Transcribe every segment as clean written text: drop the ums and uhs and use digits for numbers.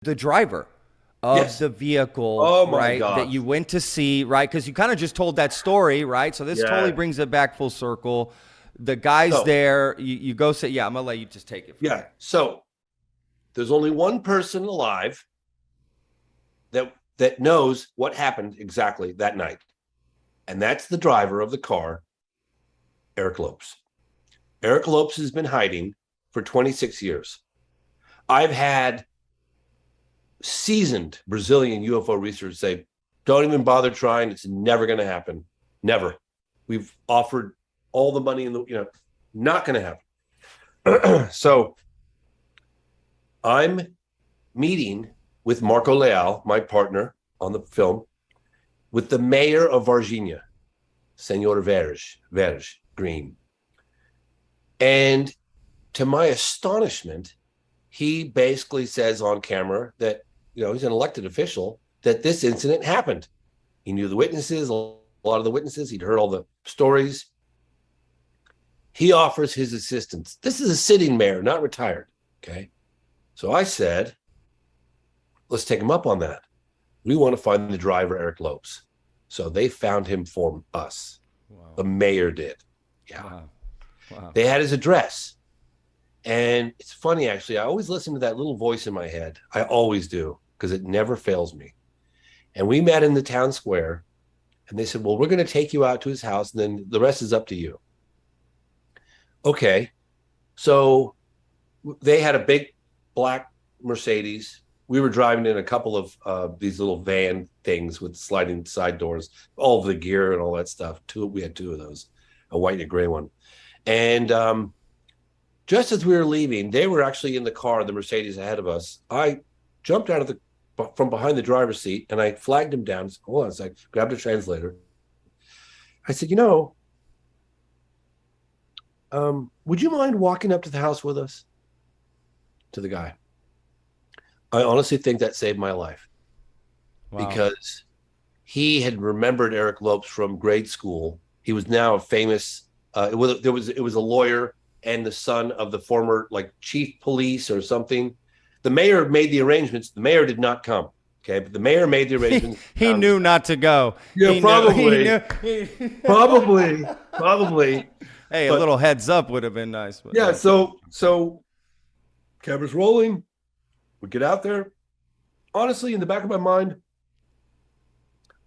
the driver of Yes. the vehicle, Oh my right, that gosh. you went to see, right? Because you kind of just told that story, right? So this totally Yeah. brings it back full circle. The guy's So, there. You go say, yeah, I'm gonna let you just take it from yeah. here. So there's only one person alive that knows what happened exactly that night. And that's the driver of the car, Eric Lopes. Eric Lopes has been hiding for 26 years. I've had seasoned Brazilian UFO researchers say, don't even bother trying. It's never going to happen. Never. We've offered all the money in the, not going to happen. So I'm meeting with Marco Leal, my partner on the film, with the mayor of Varginha, Senor Verge Green. And to my astonishment, he basically says on camera that, he's an elected official, that this incident happened. He knew the witnesses, a lot of the witnesses, he'd heard all the stories. He offers his assistance. This is a sitting mayor, not retired. Okay. So I said, let's take him up on that. We want to find the driver, Eric Lopes. So they found him for us. Wow. The mayor did. Yeah. Wow. Wow. They had his address. And it's funny, actually, I always listen to that little voice in my head. I always do, because it never fails me. And we met in the town square, and they said, well, we're going to take you out to his house, and then the rest is up to you. Okay. So they had a big black Mercedes. We were driving in a couple of these little van things with sliding side doors, all of the gear and all that stuff. We had two of those, a white and a gray one. And just as we were leaving, they were actually in the car, the Mercedes ahead of us. I jumped out of from behind the driver's seat, and I flagged him down. Hold on a sec. Grabbed a translator. I said, would you mind walking up to the house with us? To the guy. I honestly think that saved my life. Wow. Because he had remembered Eric Lopes from grade school. He was now a famous. It was a lawyer and the son of the former chief police or something. The mayor made the arrangements. The mayor did not come. Okay, but the mayor made the arrangements. He knew not to go. Yeah, probably. Hey, a little heads up would have been nice. But yeah, so camera's rolling. We get out there. Honestly, in the back of my mind,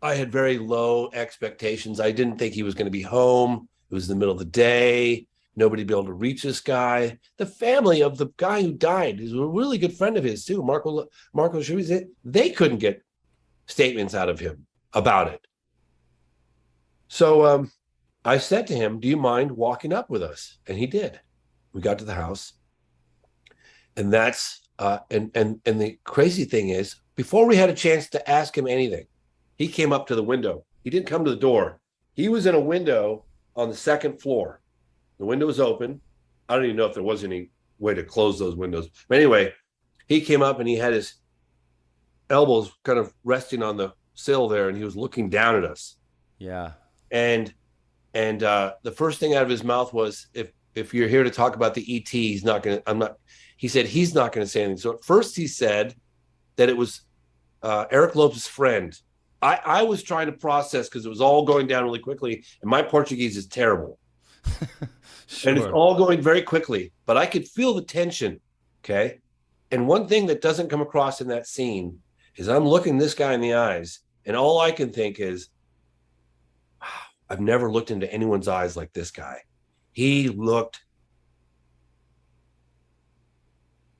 I had very low expectations. I didn't think he was going to be home. It was the middle of the day. Nobody be able to reach this guy. The family of the guy who died is a really good friend of his too, Marco Schubis. They couldn't get statements out of him about it. So I said to him, do you mind walking up with us? And he did. We got to the house. And that's and the crazy thing is, before we had a chance to ask him anything, he came up to the window. He didn't come to the door. He was in a window on the second floor. The window was open. I don't even know if there was any way to close those windows. But anyway, he came up and he had his elbows kind of resting on the sill there, and he was looking down at us. Yeah. And the first thing out of his mouth was, if you're here to talk about the ET, he said he's not going to say anything. So at first he said that it was Eric Lopes' friend. I was trying to process because it was all going down really quickly, and my Portuguese is terrible. Sure. And it's all going very quickly, but I could feel the tension. Okay. And one thing that doesn't come across in that scene is I'm looking this guy in the eyes, and all I can think is, wow, I've never looked into anyone's eyes like this guy. He looked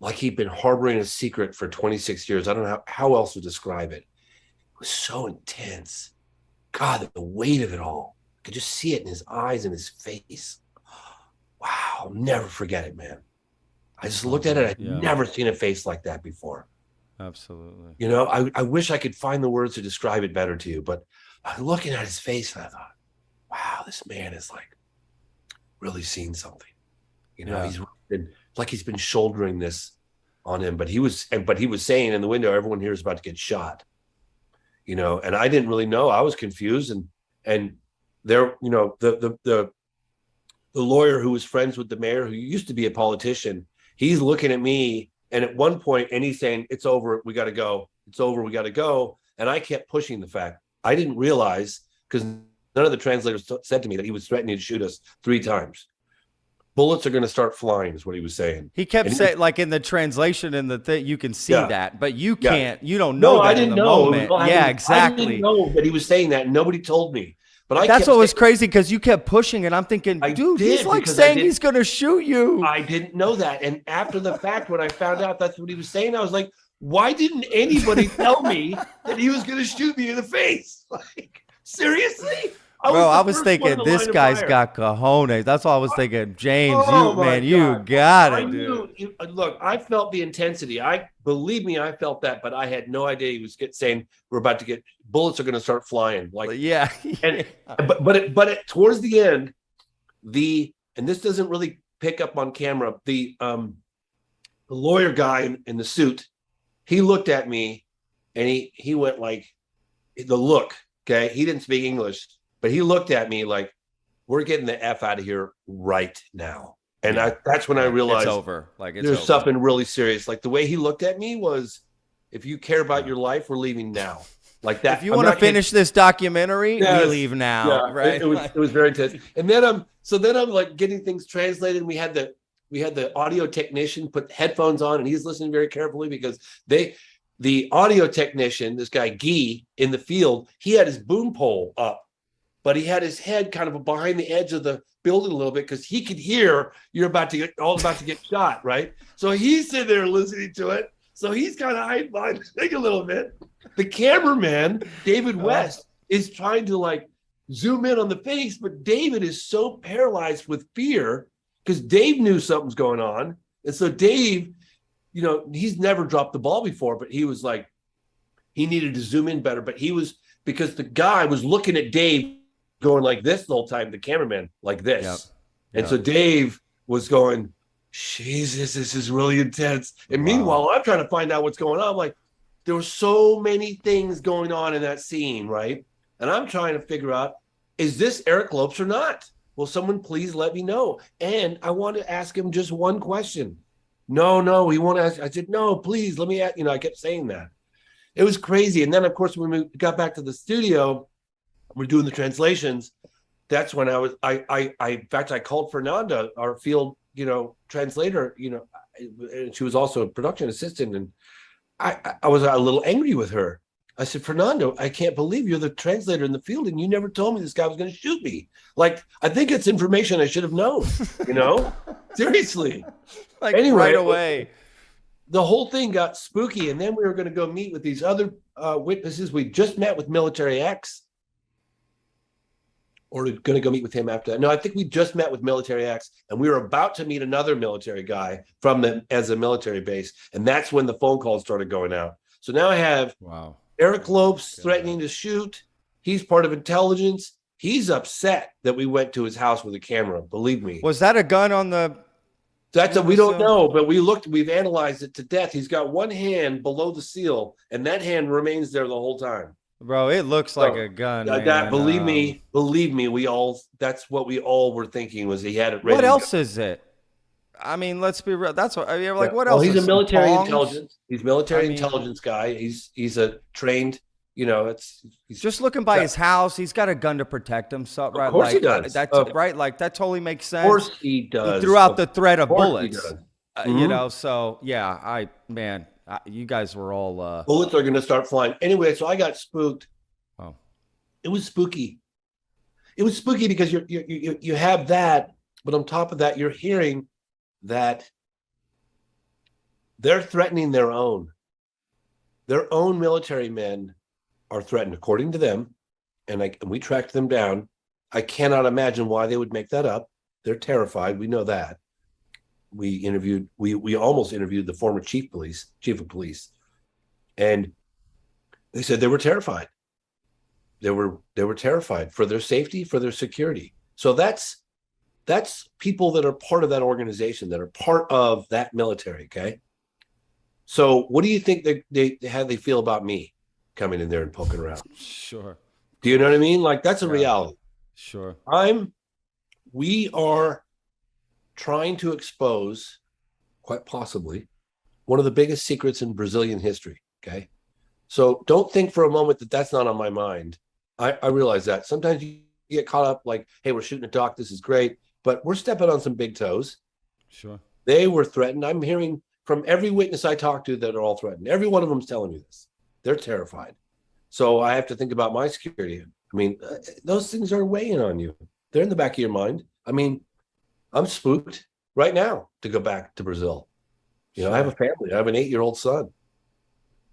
like he'd been harboring a secret for 26 years. I don't know how else to describe it. It was so intense. God, the weight of it all. I could just see it in his eyes and his face. Wow, I'll never forget it, man. I just looked at it. I'd never seen a face like that before. Absolutely. I wish I could find the words to describe it better to you, but I'm looking at his face and I thought, wow, this man is really seen something. He's been shouldering this on him, but he was saying in the window, everyone here is about to get shot. And I didn't really know. I was confused, and there, the lawyer who was friends with the mayor, who used to be a politician, he's looking at me And at one point, and he's saying, it's over, we got to go. It's over, we got to go. And I kept pushing the fact. I didn't realize, because none of the translators said to me that he was threatening to shoot us 3 times. Bullets are going to start flying is what he was saying. He kept saying, like in the translation in the thing, you can see that, but you can't, you don't know that in the moment. Yeah, exactly. I didn't know that he was saying that. Nobody told me. But that's what was crazy, because you kept pushing, and I'm thinking, dude, he's like saying he's going to shoot you. I didn't know that. And after the fact, when I found out that's what he was saying, I was like, why didn't anybody tell me that he was going to shoot me in the face? Like, seriously? I was thinking, this guy's got cojones. That's all I was thinking. James, you got it, dude. Look, I felt the intensity. Believe me, I felt that, but I had no idea he was saying we're about to get bullets are going to start flying. Like, yeah. And but towards the end, and this doesn't really pick up on camera. The lawyer guy in the suit, he looked at me, and he went like the look. Okay, he didn't speak English. But he looked at me like, we're getting the F out of here right now. And that's when I realized it's over. Like, there's something really serious. Like, the way he looked at me was, if you care about your life, we're leaving now. Like that. If you want to finish this documentary, we leave now. Yeah, right? It was very intense. And then I'm like getting things translated. And we had the audio technician put headphones on, and he's listening very carefully, because the audio technician, this guy Guy in the field, he had his boom pole up. But he had his head kind of behind the edge of the building a little bit, because he could hear you're about to get shot, right? So he's sitting there listening to it. So he's kind of hiding behind the thing a little bit. The cameraman, David West, is trying to like zoom in on the face, but David is so paralyzed with fear, because Dave knew something's going on. And so Dave, he's never dropped the ball before, but he was like, he needed to zoom in better. But because the guy was looking at Dave going like this the whole time, the cameraman like this. Yep. And so Dave was going, Jesus, this is really intense. And meanwhile, I'm trying to find out what's going on. I'm like, there were so many things going on in that scene, right? And I'm trying to figure out, is this Eric Lopes or not? Will someone please let me know? And I want to ask him just one question. No, he won't ask. I said, no, please let me ask. I kept saying that. It was crazy. And then, of course, when we got back to the studio, we're doing the translations. That's when in fact, I called Fernanda, our field, translator, and she was also a production assistant. And I was a little angry with her. I said, Fernando, I can't believe you're the translator in the field, and you never told me this guy was going to shoot me. Like, I think it's information I should have known, seriously. Like, anyway, right away. The whole thing got spooky. And then we were going to go meet with these other witnesses. We just met with Military X. Or we're going to go meet with him after that. No, I think we just met with Military X, and we were about to meet another military guy as a military base. And that's when the phone calls started going out. So now I have Eric Lopes threatening to shoot. He's part of intelligence. He's upset that we went to his house with a camera. Believe me. Was that a gun on the? We don't know, but we've analyzed it to death. He's got one hand below the seal, and that hand remains there the whole time. Bro, it looks like a gun. Believe me, that's what we all were thinking, was he had it ready. What else is it? I mean, let's be real. That's what what else? Well, he's a military intelligence. He's military intelligence guy. He's a trained, he's just looking by his house. He's got a gun to protect himself, right? Of course he does. That's right. Like, that totally makes sense. Of course he does. He threw out the threat of bullets. So yeah, you guys were all bullets are going to start flying anyway. So I got spooked. Oh, it was spooky. It was spooky because you have that, but on top of that, you're hearing that they're threatening their own military men are threatened, according to them, and we tracked them down. I cannot imagine why they would make that up. They're terrified. We know that. We almost interviewed the former chief of police, and they said they were terrified. They were terrified for their safety, for their security. So that's people that are part of that organization, that are part of that military. Okay. So what do you think how they feel about me coming in there and poking around? Sure. Do you know what I mean? Like, that's a reality. Sure. We are trying to expose, quite possibly, one of the biggest secrets in Brazilian history. Okay. So don't think for a moment that that's not on my mind. I realize that sometimes you get caught up like, hey, we're shooting a doc. This is great. But we're stepping on some big toes. Sure. They were threatened. I'm hearing from every witness I talk to that are all threatened. Every one of them is telling me this. They're terrified. So I have to think about my security. I mean, those things are weighing on you. They're in the back of your mind. I mean, I'm spooked right now to go back to Brazil. You know, I have a family. I have an 8-year-old son.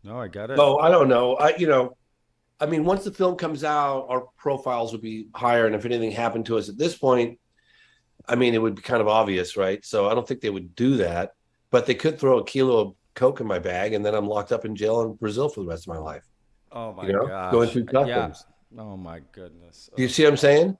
No, I got it. So I don't know. I mean, once the film comes out, our profiles would be higher. And if anything happened to us at this point, I mean, it would be kind of obvious, right? So I don't think they would do that, but they could throw a kilo of coke in my bag and then I'm locked up in jail in Brazil for the rest of my life. Oh my gosh. Going through customs. Yeah. Oh my goodness. Do you see what I'm saying?